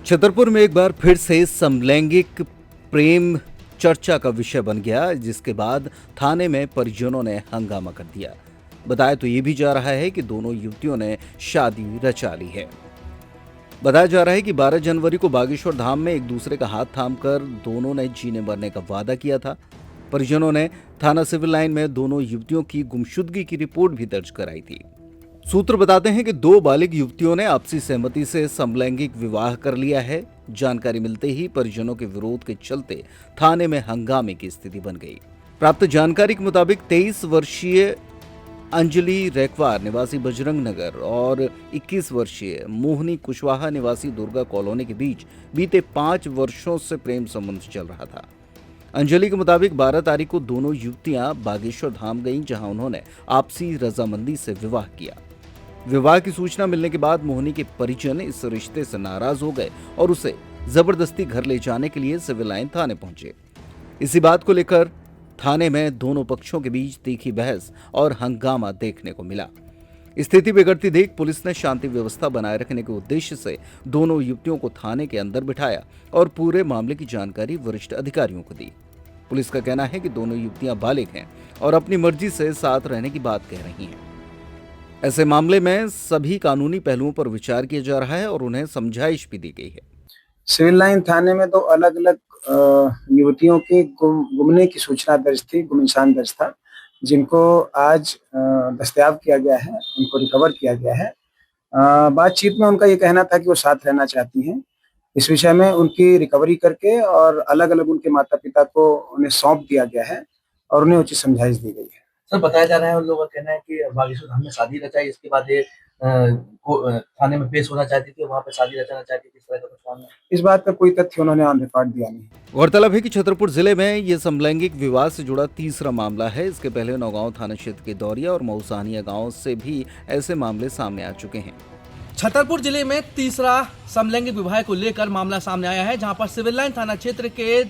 छतरपुर में एक बार फिर से समलैंगिक प्रेम चर्चा का विषय बन गया, जिसके बाद थाने में परिजनों ने हंगामा कर दिया। बताया तो ये भी जा रहा है कि दोनों युवतियों ने शादी रचा ली है। बताया जा रहा है कि 12 जनवरी को बागेश्वर धाम में एक दूसरे का हाथ थामकर दोनों ने जीने मरने का वादा किया था। परिजनों ने थाना सिविल लाइन में दोनों युवतियों की गुमशुदगी की रिपोर्ट भी दर्ज कराई थी। सूत्र बताते हैं कि दो बालिग युवतियों ने आपसी सहमति से समलैंगिक विवाह कर लिया है। जानकारी मिलते ही परिजनों के विरोध के चलते थाने में हंगामे की स्थिति बन गई। प्राप्त जानकारी के मुताबिक 23 वर्षीय अंजलि रैकवार निवासी बजरंग नगर और 21 वर्षीय मोहनी कुशवाहा निवासी दुर्गा कॉलोनी के बीच बीते 5 वर्षों से प्रेम संबंध चल रहा था। अंजलि के मुताबिक 12 तारीख को दोनों युवतियां बागेश्वर धाम गईं, जहां उन्होंने आपसी रजामंदी से विवाह किया। विवाह की सूचना मिलने के बाद मोहनी के परिजन इस रिश्ते से नाराज हो गए और उसे जबरदस्ती घर ले जाने के लिए सिविल लाइन थाने पहुंचे। इसी बात को लेकर थाने में दोनों पक्षों के बीच तीखी बहस और हंगामा देखने को मिला। स्थिति बिगड़ती देख पुलिस ने शांति व्यवस्था बनाए रखने के उद्देश्य से दोनों युवतियों को थाने के अंदर बिठाया और पूरे मामले की जानकारी वरिष्ठ अधिकारियों को दी। पुलिस का कहना है कि दोनों युवतियां बालिग हैं और अपनी मर्जी से साथ रहने की बात कह रही हैं। ऐसे मामले में सभी कानूनी पहलुओं पर विचार किया जा रहा है और उन्हें समझाइश भी दी गई है। सिविल लाइन थाने में दो अलग अलग युवतियों के गुमने की सूचना दर्ज थी, गुमनिशान दर्ज था, जिनको आज दस्तयाब किया गया है, उनको रिकवर किया गया है। बातचीत में उनका ये कहना था कि वो साथ रहना चाहती हैं। इस विषय में उनकी रिकवरी करके और अलग अलग उनके माता पिता को उन्हें सौंप दिया गया है और उन्हें उचित समझाइश दी गई है। सर, बताया जा रहा है, उन लोगों का कहना है कि बागेश्वर धाम में शादी रचाई, इसके बाद ये थाने में पेश होना चाहती थी, वहाँ पे शादी रचाना चाहती थी, इस तरह का कुछ मामला? इस बात का कोई तथ्य उन्होंने ऑन रिकॉर्ड दिया नहीं। गौरतलब है कि छतरपुर जिले में ये समलैंगिक विवाह से जुड़ा तीसरा मामला है। इसके पहले नौगांव थाना क्षेत्र के दौरिया और मऊसानिया गांव से भी ऐसे मामले सामने आ चुके हैं। छतरपुर जिले में तीसरा समलैंगिक विवाह को लेकर मामला सामने आया है, जहां पर सिविल लाइन थाना क्षेत्र के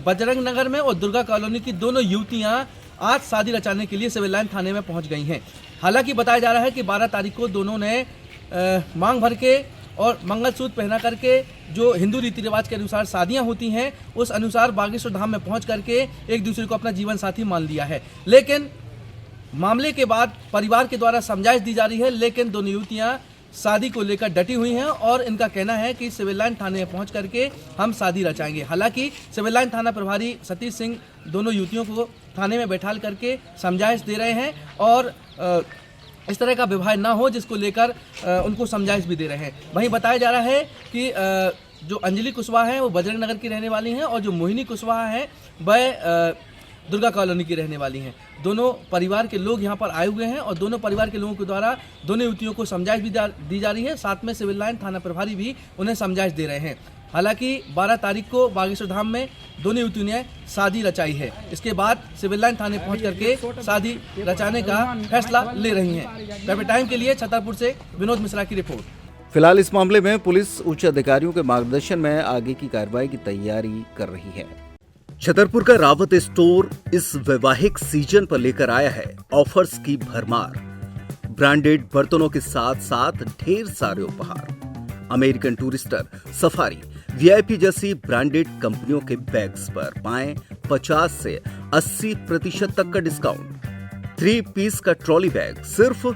बजरंग नगर में और दुर्गा कॉलोनी की दोनों युवतियां आज शादी रचाने के लिए सिविल लाइन थाने में पहुंच गई हैं। हालांकि बताया जा रहा है कि 12 तारीख को दोनों ने मांग भर के और मंगलसूत्र पहना करके, जो हिंदू रीति रिवाज के अनुसार शादियां होती हैं, उस अनुसार बागेश्वर धाम में पहुंच करके एक दूसरे को अपना जीवन साथी मान लिया है। लेकिन मामले के बाद परिवार के द्वारा समझाइश दी जा रही है, लेकिन दोनों युवतियां शादी को लेकर डटी हुई हैं और इनका कहना है कि सिविल लाइन थाने में पहुंच करके हम शादी रचाएंगे। हालांकि सिविल लाइन थाना प्रभारी सतीश सिंह दोनों युवतियों को थाने में बैठाल करके समझाइश दे रहे हैं और इस तरह का विवाह ना हो, जिसको लेकर उनको समझाइश भी दे रहे हैं। वहीं बताया जा रहा है कि जो अंजलि कुशवाहा है वो बजरंग नगर की रहने वाली हैं और जो मोहिनी कुशवाहा है वह दुर्गा कॉलोनी की रहने वाली हैं। दोनों परिवार के लोग यहाँ पर आए हुए हैं और दोनों परिवार के लोगों के द्वारा दोनों युवतियों को समझाइश भी दी जा रही है। साथ में सिविल लाइन थाना प्रभारी भी उन्हें समझाइश दे रहे हैं। हालांकि 12 तारीख को बागेश्वर धाम में दोनों युवतियों ने शादी रचाई है। इसके बाद सिविल लाइन थाने पहुंच करके शादी रचाने का फैसला ले रही हैं। कैपिटल टाइम के लिए छतरपुर से विनोद मिश्रा की रिपोर्ट। फिलहाल इस मामले में पुलिस उच्च अधिकारियों के मार्गदर्शन में आगे की कार्रवाई की तैयारी कर रही है। छतरपुर का रावत स्टोर इस वैवाहिक सीजन पर लेकर आया है ऑफर्स की भरमार। ब्रांडेड बर्तनों के साथ साथ ढेर सारे उपहार। अमेरिकन टूरिस्टर, सफारी, वीआईपी जैसी ब्रांडेड कंपनियों के बैग्स पर पाएं 50 से 80% तक का डिस्काउंट। 3 पीस का ट्रॉली बैग सिर्फ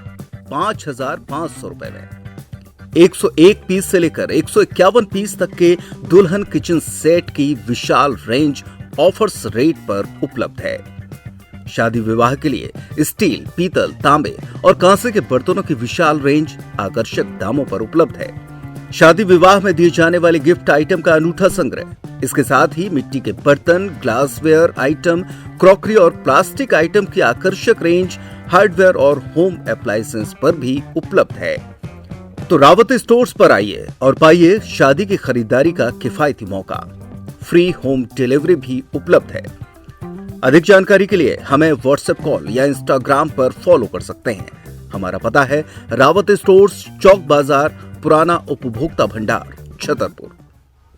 5,500 रुपए में। 101 पीस से लेकर 151 पीस तक के दुल्हन किचन सेट की विशाल रेंज ऑफर्स रेट पर उपलब्ध है। शादी विवाह के लिए स्टील, पीतल, तांबे और कांसे के बर्तनों की विशाल रेंज आकर्षक दामों पर उपलब्ध है। शादी विवाह में दिए जाने वाले गिफ्ट आइटम का अनूठा संग्रह। इसके साथ ही मिट्टी के बर्तन, ग्लासवेयर आइटम, क्रॉकरी और प्लास्टिक आइटम की आकर्षक रेंज हार्डवेयर और होम अप्लायंसेस पर भी उपलब्ध है। तो रावत स्टोर्स पर आइए और पाइए शादी की खरीदारी का किफायती मौका। फ्री होम डिलीवरी भी उपलब्ध है। अधिक जानकारी के लिए हमें व्हाट्सएप कॉल या इंस्टाग्राम पर फॉलो कर सकते हैं। हमारा पता है रावत स्टोर्स, चौक बाजार, पुराना उपभोक्ता भंडार, छतरपुर।